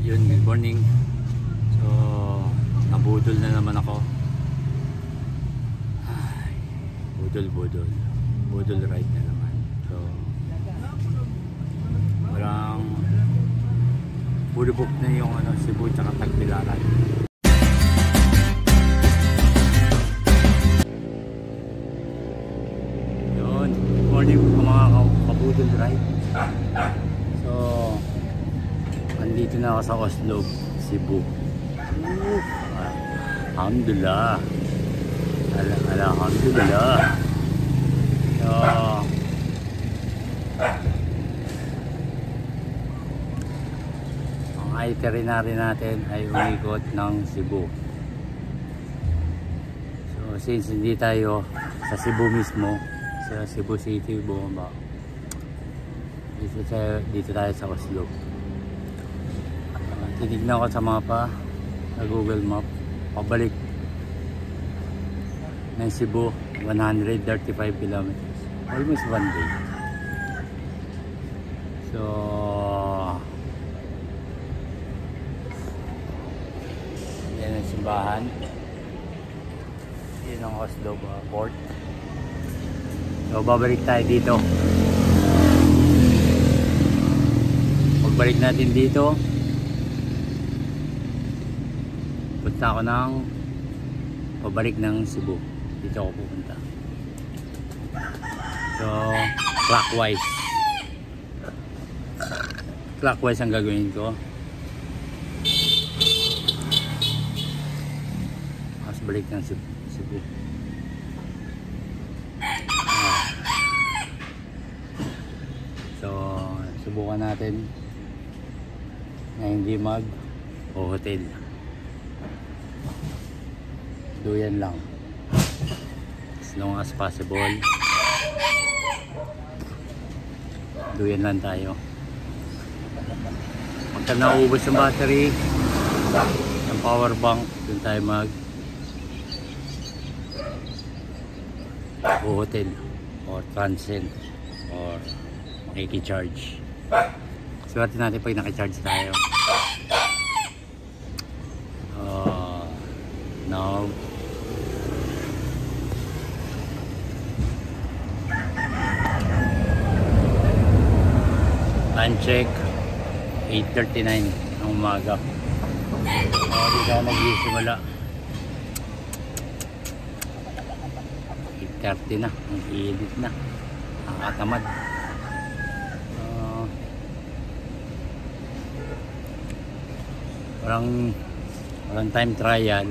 Yun, good morning. So, nabudol na naman ako. Ay, budol ride na naman. So, parang fully book na yung Cebu tsaka Tagbilaran. Yun, good morning mga kabudol ride. So, andito na ako sa Oslo, Cebu. Alhamdulillah. Alhamdulillah. So, ang itinerary natin ay umikot ng Cebu. So, since hindi tayo sa Cebu mismo, sa Cebu City, bumaba. Dito tayo sa Oslo. Tinignan ko sa mapa, sa Google Map, pabalik ng Cebu, 135 kilometers, almost 1 day. So, yan ang simbahan, yan ang Oslo port. So, babalik tayo dito. Pagbalik natin dito, punta ako ng pabalik ng Cebu. Dito ako pupunta. So, clockwise ang gagawin ko. Mas balik ng Cebu. So, subukan natin na hindi o hotel. Duyan lang as long as possible. Duyan lang tayo. Pagka naubos yung battery ng power bank, dun tayo o hotel or transient or makikicharge. Swerte natin pag nakicharge tayo. Now time check 8:39 ng umaga. Hindi ka nagsisimula. 8:30 na, ang init na, nakakatamad. Walang time trial.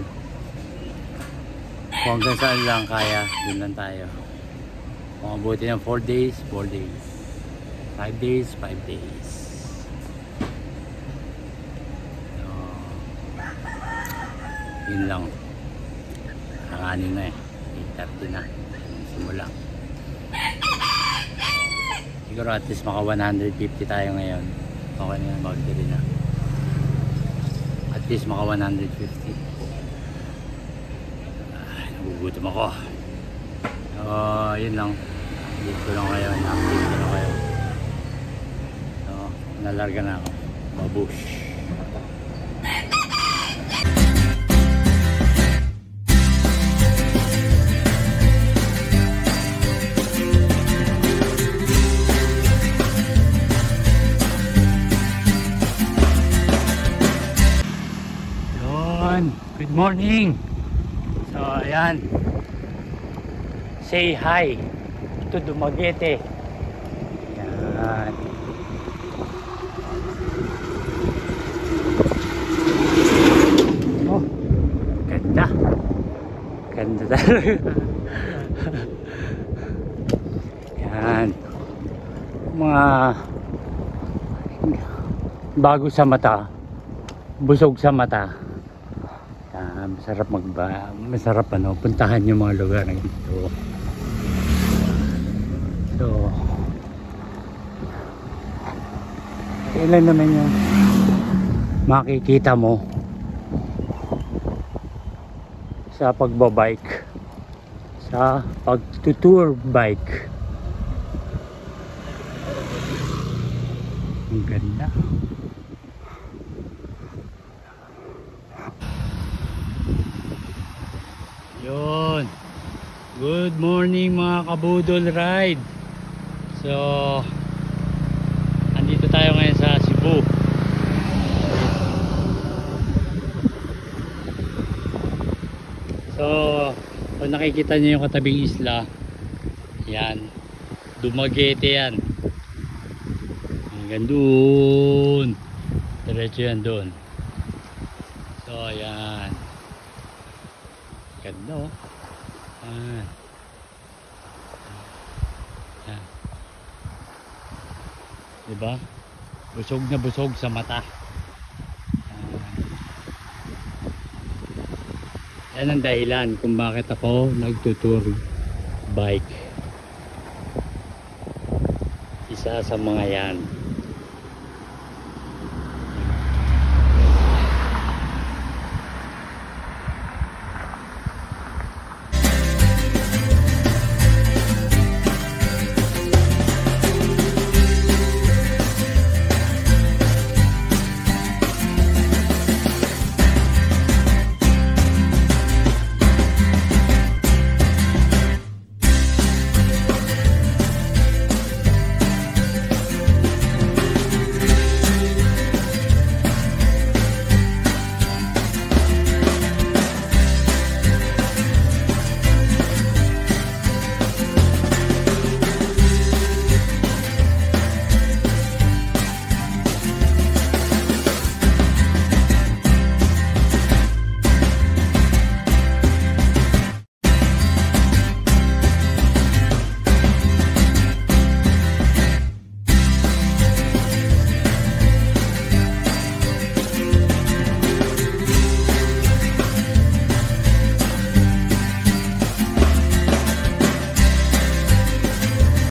Kung hanggang saan lang kaya, dun lang tayo. Kung mabuti ng 4 days, 4 days. 5 days, 5 days. So, yun lang. Hanganin na 8:30 na. Simula. Siguro at least maka 150 tayo ngayon. Okay na yan, magdali na. At least maka 150. Nagugutom ako. Yun lang. Dito lang kayo. Update ko lang kayo. So, nalarga na ako. Babush. Yun. Good morning. So, ayan. Say hi to Dumaguete. Yan. Oh, ganda. Ganda talaga. Yan. Mga bago sa mata, busog sa mata. Yan, masarap puntahan yung mga lugar na dito. So, kailan naman yung makikita mo sa pagbabike, sa pagtutour bike. Ang ganda. Good morning mga kabudol ride. So andito tayo ngayon sa Cebu. So kung nakikita niyo yung katabing isla, yan, Dumaguete yan, hanggang doon, diretso yan doon. So yan, ganda oh. Yan. Diba? Busog na busog sa mata. Yan ang dahilan kung bakit ako nagtutur bike. Isa sa mga yan.